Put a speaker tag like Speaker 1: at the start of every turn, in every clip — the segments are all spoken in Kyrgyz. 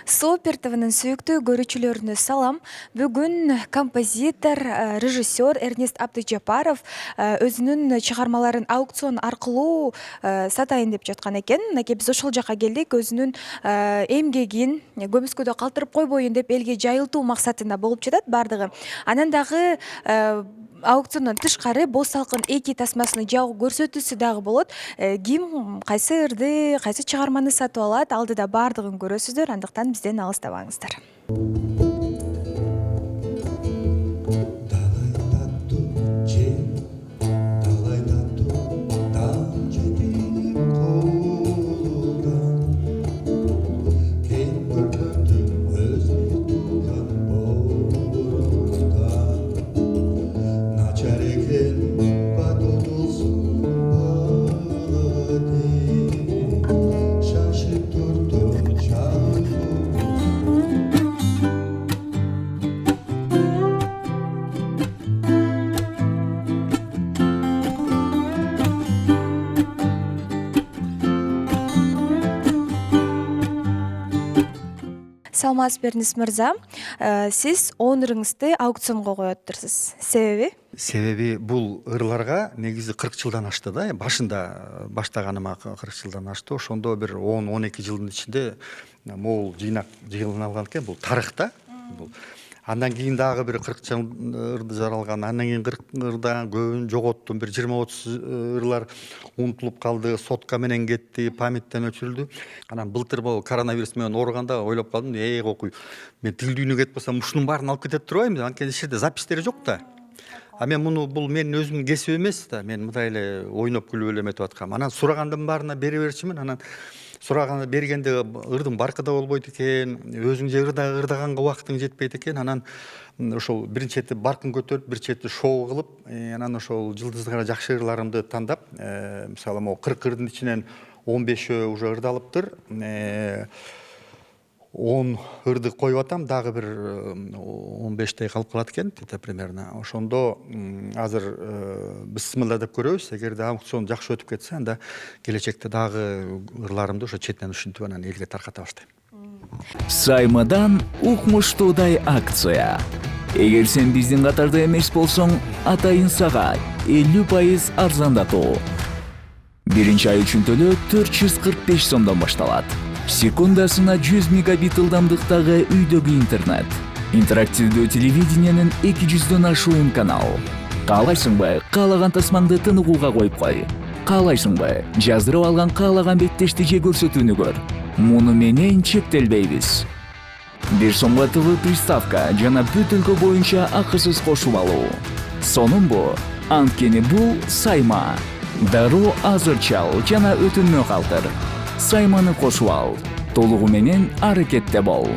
Speaker 1: Супер ТВнын сүйүктүү көрүүчүлөрүнө салам. Бүгүн композитор, режиссер Эрнест Абдыжапаров өзүнүн чыгармаларын аукцион аркылуу сатайын деп жаткан экен. Мынакей биз ошол жака келдик. Өзүнүн эмгегин көмүскөдө калтырып койбоюн деп элге жайылтуу максатында болуп жатат бардыгы. Анан дагы аукциондон тышкары Боз салкын 2 тасмасынын жабык көрсөтүүсү дагы болот. Ким кайсы ырды, кайсы чыгарманы сатып алат, алдыда бардыгын көрөсүздөр. Андыктан бизден алыстабаңыздар. Саламатсызбы Эрнест мырза. Сиз оонорыңызды аукционго коёптурсуз. Себеби?
Speaker 2: Себеби бул ырларга негизи 40 жылдан ашты да. Башында баштаганыма 40 жылдан ашты. Ошондо бир 10-12 жылдын ичинде могул жыйнак жыйналган экен. Бул тарыхта. Андан кийин дагы бир 40 жыл ырды жаралган. Андан кийин 40 ырдан көбүн жоготтум. Бир 20-30 ырлар унутулуп калды, сотка менен кетти, памяттен өчүрүлдү. Анан былтыр бул коронавирус менен ооруганда ойлоп калдым, кокуй. Мен тил дүйнөгө кетип калсам, ушунун баарын алып кетет турбайбы? Анткени иш жерде запистери жок да. А мен бул менин өзүмдүн кесибим эмес да. Мен мындай эле ойноп күлүп эле эметип аткам. Анан сурагандын баарына бере берчүмүн. Анан сураганда бергенде ырдын баркы да болбойт экен, өзүң же ырдаганга убактың жетпейт экен. Анан ошол биринчи чети баркын көтөрүп, бир чети шоу кылып, анан ошол жылдызга жакшы ырларымды тандап, мисалы могу 40 ырдын ичинен 15 уже ырдалыптыр. 10 ырды коюп атам, дагы бир 15 калып калат экен, где-то примерно. Ошондо азыр бисмилла деп көрөбүз. Эгерде аукцион жакшы өтүп кетсе, анда келечекте дагы ырларымды ошо четинен ушинтип анан элге тарката баштайм.
Speaker 3: Саймадан укмуштуудай акция. Эгер сен биздин катарда эмес болсоң, атайын сага 50% арзандатуу. Биринчи ай үчүн төлөө 445 сомдон башталат. Секундасына 100 мегабит ылдамдыктагы үйдөгү интернет. Интерактивдүү телевидениянын 200дөн ашуун канал. Каалайсыңбы, каалаган тасмаңды тыныгууга коюп кой. Каалайсыңбы, жаздырып алган каалаган беттешти же көрсөтүүнү көр. Муну менен чектелбейбиз. 1 сомго ТВ приставка жана бүт өлкө боюнча акысыз кошуп алуу. Сонун анткени бул Сайма. Дароо азыр чал жана өтүнмө калтыр. Сайманы кошуп ал. Толугу менен аракетте бол.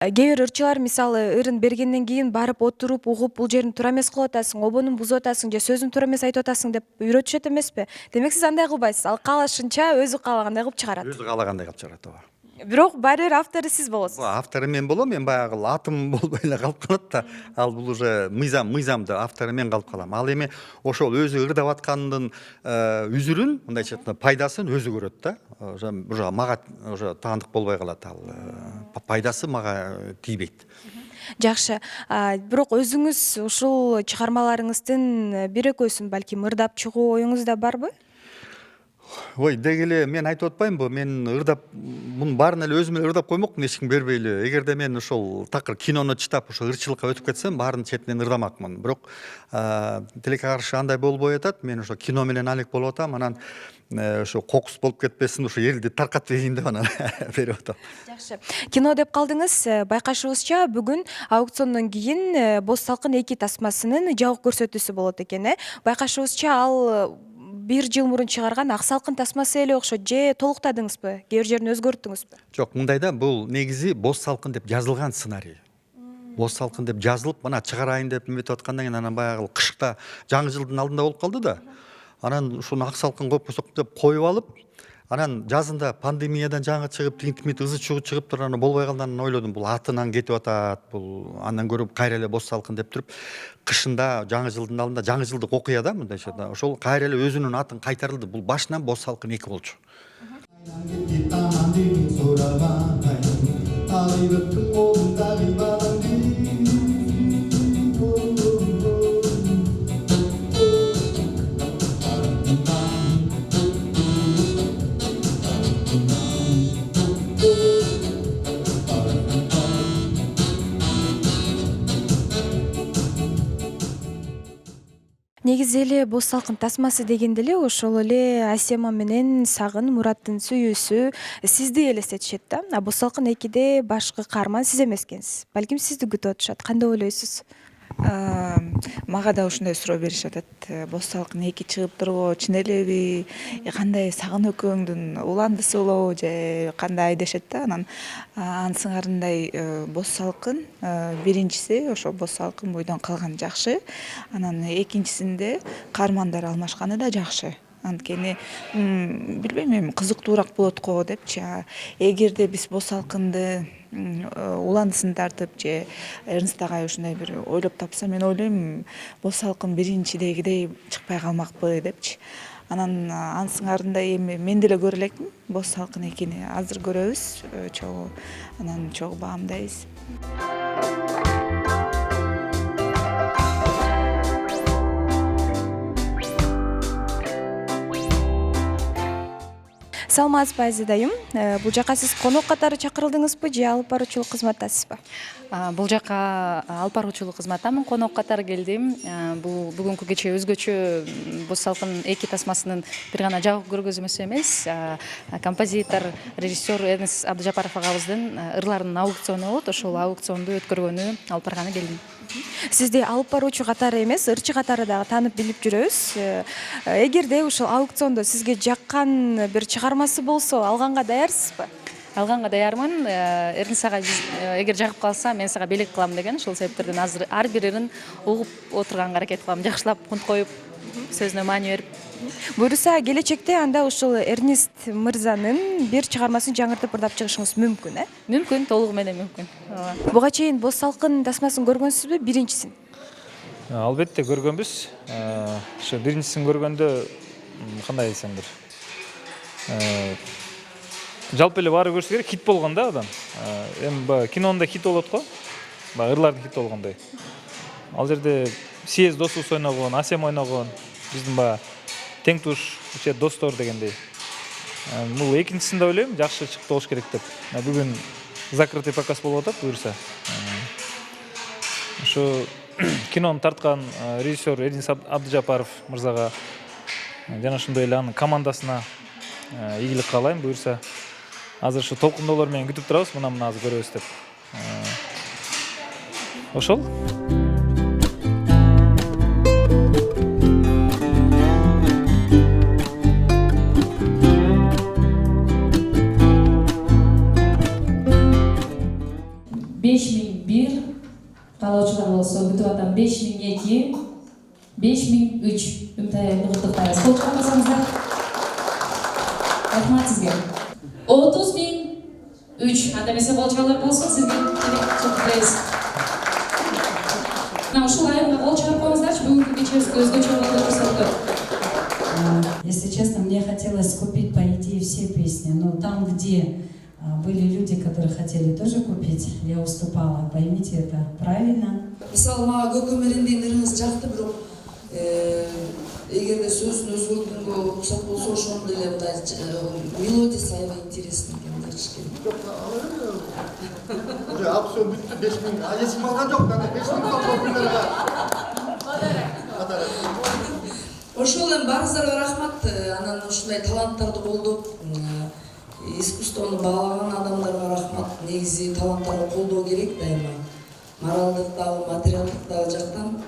Speaker 1: Кээ бир ырчылар мисалы ырын бергенден кийин барып отуруп угуп бул жерин туура эмес кылып атасың, обонун бузуп атасың же сөзүн туура эмес айтып атасың деп үйрөтүшөт эмеспи? Демек сиз андай кылбайсыз. Ал каалашынча өзү каалагандай кылып чыгарат.
Speaker 2: Өзү каалагандай кылып чыгарат, ооба.
Speaker 1: Бирок баары бир автору сиз болосуз.
Speaker 2: Автору мен болом, мен баягы атым болбой эле калып калат да. Ал бул уже мыйзамды автору мен калып калам. Ал эми ошол өзү ырдап аткандын үзүрүн, мындайча айтканда пайдасын өзү көрөт да. Уже мага уже таандык болбой калат ал. Пайдасы мага тийбейт.
Speaker 1: Жакшы. Бирок өзүңүз ушул чыгармаларыңыздын бир экөөсүн балким ырдап чыгуу оюңузда барбы?
Speaker 2: Ой, деги эле мен айтып атпаймынбы? Мен ырдап, мунун баарын эле өзүм эле ырдап коймокмун, эч ким бербей эле. Эгерде мен ошол такыр кинону чытап, ошо ырчылыкка өтүп кетсем, баарын четинен ырдамакмын. Бирок тилекке каршы андай болбой атат. Мен ошо кино менен алек болуп атам, анан ошо кокус болуп кетпесин, ошо элди таркатпайын деп анан берип атам.
Speaker 1: Жакшы. Кино деп калдыңыз. Байкашыбызча, бүгүн аукциондон кийин Боз салкын 2 тасмасынын жабык көрсөтүүсү болот экен. Байкашыбызча, ал 1 жыл мурун чыгарган Ак салкын тасмасы эле окшойт, же толуктадыңызбы? Кээ бир жерин өзгөрттүңүзбү?
Speaker 2: Жок, мындай да, бул негизи Боз салкын деп жазылган сценарий. Боз салкын деп жазылып, мына чыгарайын деп эметип аткандан кийин анан баягы кышта жаңы жылдын алдында болуп калды да. Анан ушуну Ак салкын коюп койсок деп коюп алып, Анан жазында пандемиядан жаңы чыгып, тигинтимит ызы чыгып турганы болбой калганын ойлодум. Бул атынан кетип атат, бул андан көрүп кайра эле Боз салкын деп туруп, кышында жаңы жылдын алдында жаңы жылдык окуя да мындайча ошол кайра эле өзүнүн атын кайтарылды. Бул башынан Боз салкын 2 болчу.
Speaker 1: Негизи эле боз салкын тасмасы дегенде эле ошол эле Асема менен Сагын Мураттын сүйүүсү сизди элестетишет да. А боз салкын 2де башкы каарман сиз эмес экенсиз. Балким сизди күтүп атышат. Кандай ойлойсуз?
Speaker 4: Мага да ошондой суроо беришип атат. Боз салкын 2 чыгып турбу, чын элеби? Кандай Сагын экөөңдүн уландысы болобу же кандай дешет да. Анан анын сыңарындай боз салкын биринчиси ошо боз салкын бойдон калганы жакшы. Анан экинчисинде каармандар алмашканы да жакшы. Анткени билбейм, эми кызыктуураак болот го депчи. Эгерде биз боз салкынды уландысын тартып же Эрнест агай ушундай бир ойлоп тапса, мен ойлойм боз салкын биринчидегидей чыкпай калмакпы депчи. Анан анын сыңарындай эми мен деле көрө элекмин боз салкын 2-ни. Азыр көрөбүз чогуу. Анан чогуу баамдайбыз.
Speaker 1: Саламатсызбы Азизайым? Бул жака сиз конок катары чакырылдыңызбы же алып баруучулук кызматтасызбы?
Speaker 5: Бул жака алып баруучулук кызматтамын, конок катары келдим. Бул бүгүнкү кече өзгөчө боз салкын 2 тасмасынын бир гана жабык көргөзмөсү эмес, композитор, режиссер Эрнест Абдыжапаров агабыздын ырларынын аукциону болот. Ошол аукционду өткөргөнү алып барганы келдим.
Speaker 1: Сизди алып баруучу катары эмес, ырчы катары дагы таанып билип жүрөбүз. Эгерде ушул аукциондо сизге жаккан бир чыгармасы болсо, алганга даярсызбы?
Speaker 5: Алганга даярмын. Эрнест агай эгер жагып калса, мен сага белек кылам деген. Ошол себептерден азыр ар бирин угуп отурганга аракет кылам. Жакшылап кунт коюп, сөзүнө маани берип.
Speaker 1: Буюрса, келечекте анда ушул Эрнест мырзанын бир чыгармасын жаңыртып ырдап чыгышыңыз мүмкүн,
Speaker 5: Мүмкүн, толугу менен мүмкүн.
Speaker 1: Буга чейин боз салкын тасмасын көргөнсүзбү, биринчисин?
Speaker 6: Албетте көргөнбүз. Ошо биринчисин көргөндө кандай десемдир. Жалпы эле баары көрсө керек, хит болгон да адам. Эми баягы кинонда хит болот го. Баягы ырлардын хит болгондой. Ал жерде съезд досубуз ойногон, Асем ойногон, биздин баягы тең туш достор дегендей. Бул экинчисинде ойлойм, жакшы чыкты болуш керек деп. Бүгүн закрытый показ болуп атат, буюрса. Ошо кинону тарткан режиссер Эрнест Абдыжапаров мырзага жана ошондой эле анын командасына ийгилик каалайм. Буюрса азыр ушу толкундоолор менен күтүп турабыз, мына азыр көрөбүз деп. Ошол.
Speaker 7: Каалоочулар болсо күтүп атам 5002, 5003 үмүтайымды куттуктайбыз. Кол чаппасаңыздар. Рахмат сизге. 30003 анда эмесе кол чабуулар болсун, сизге чакыртабыз. Мына ушул айымга кол чабып коюңуздарчы, бүгүнкү кечебиз өзгөчө болду көрсөттү.
Speaker 8: Если честно, мне хотелось купить, по идее, все песни, но там, где были люди, которые хотели тоже купить, я уступала. Поймите это правильно.
Speaker 9: Мисалы, мага көкөмөрүндүн ырыңыз жакты, бирок эгерде сөзүн өзгөрткөнгө уруксат болсо, ошондо эле мындай мелодиясы аябай интересный экен кичкене.
Speaker 10: Уже аукцион бүттү, 5000. А эсим алган жок, ана 5000 көкөмөргө.
Speaker 9: Ошол эми баарыңыздарга рахмат. Анан ушундай таланттарды колдоп, искусствону баалаган адамдарга рахмат. Негизи таланттарды колдоо керек дайыма. Моралдык дагы, материалдык дагы жактан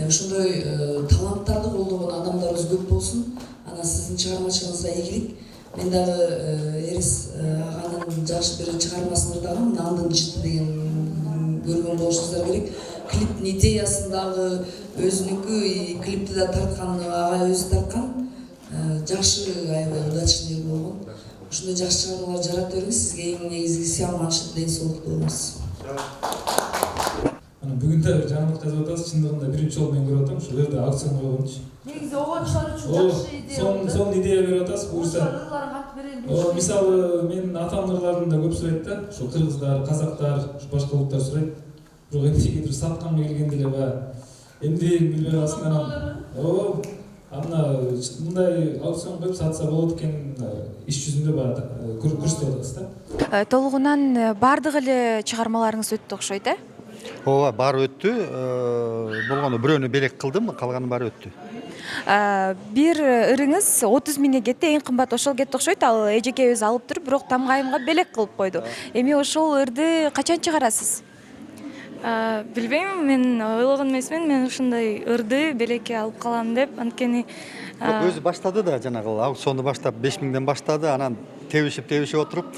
Speaker 9: ошондой таланттарды колдогон адамдарыбыз көп болсун. Анан сиздин чыгармачылыгыңызга ийгилик. Мен дагы Эрис аганын жакшы бир чыгармасын ырдагам, Нандын жыты деген көргөн болушуңуздар керек. Клиптин идеясын дагы өзүнүкү, клипти да тарткан агай өзү тарткан. Жакшы, аябай удачный болгон. Ушундай жакшы чыгармалар жарата бериңиз. Сизге эң негизгиси аманчылык, ден соолук болуңуз.
Speaker 11: анан бүгүн да бир жаңылык жазып атабыз. Чындыгында биринчи жолу мен көрүп атам, ушул жерде аукцион койгончу.
Speaker 9: негизи огончулар үчүн жакшы идея.
Speaker 11: Сонун идея берип атасыз. Буюрса.
Speaker 9: Ырларын кантип берейин
Speaker 11: Мисалы менин атам ырларын да көп сурайт да. Ошо кыргыздар, казактар, башка улуттар сурайт. Бирок эмнегедир сатканга келгенде эле баягы эмнелерин билбей каласың анан. Аны мындай аукцион коюп сатса болот экен иш жүзүндө баягы көрсөтүп атабыз да.
Speaker 1: Толугунан баардык эле чыгармаларыңыз өттү окшойт, э?
Speaker 2: ооба баары өттү. Болгондо бирөөнү белек кылдым, калганы баары өттү.
Speaker 1: Бир ырыңыз 30 миңге кетти, эң кымбат ошол кетти окшойт. Ал эжекебиз алып туруп, бирок тамгайымга белек кылып койду. Эми ошол ырды качан чыгарасыз?
Speaker 12: Билбейм, мен ойлогон эмесмин, мен ушундай ырды белекке алып калам деп, анткени
Speaker 2: Өзү баштады да, жанагы аукционду баштап 5 миңден баштады, анан тебишип отуруп,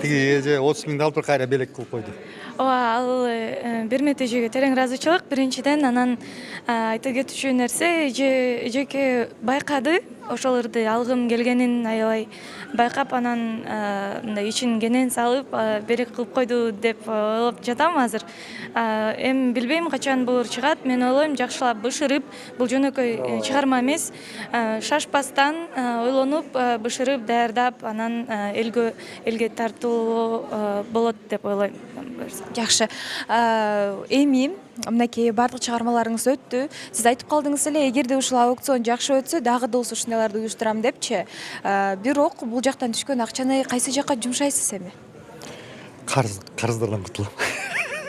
Speaker 2: тиги эже 30 миңди алып туруп кайра белек кылып койду.
Speaker 12: ооба, ал Бермет эжеге терең ыраазычылык. Биринчиден, анан айта кетүүчү нерсе, эжеке байкады, ошол ырды алгым келгенин аябай байкап, анан мындай ичин кенен салып белек кылып койду деп ойлоп жатам азыр. Эми билбейм качан бул ыр чыгат. Мен ойлойм, жакшылап бышырып, бул жөнөкөй чыгарма эмес, шашпастан ойлонуп, бышырып, даярдап, анан элге тартуу болот деп ойлойм.
Speaker 1: Жакшы. Эми мынакей баардык чыгармаларыңыз өттү. Сиз айтып калдыңыз эле, эгерде ушул аукцион жакшы өтсө, дагы да болсо ушундайларды уюштурам депчи. Бирок бул жактан түшкөн акчаны кайсы жакка жумшайсыз эми?
Speaker 2: Карыздардан кутулам.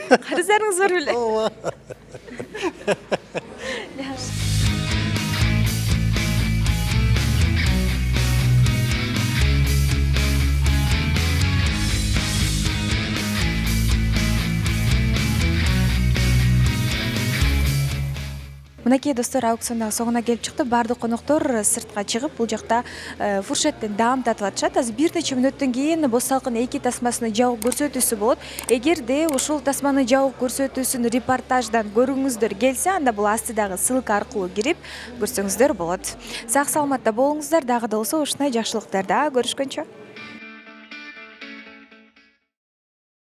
Speaker 1: Карыздарыңыз бар беле?
Speaker 2: Ооба.
Speaker 1: Мынакей достор, аукциондагы соңуна келип чыкты. Баардык коноктор сыртка чыгып, бул жакта фуршеттен даам татып атышат. Азыр бир нече мүнөттөн кийин Боз салкын 2 тасмасынын жабык көрсөтүүсү болот. Эгерде ушул тасманын жабык көрсөтүүсүн репортаждан көргүңүздөр келсе, анда бул астыдагы ссылка аркылуу кирип көрсөңүздөр болот. Сак саламатта болуңуздар, дагы да болсо ушундай жакшылыктарда көрүшкөнчө.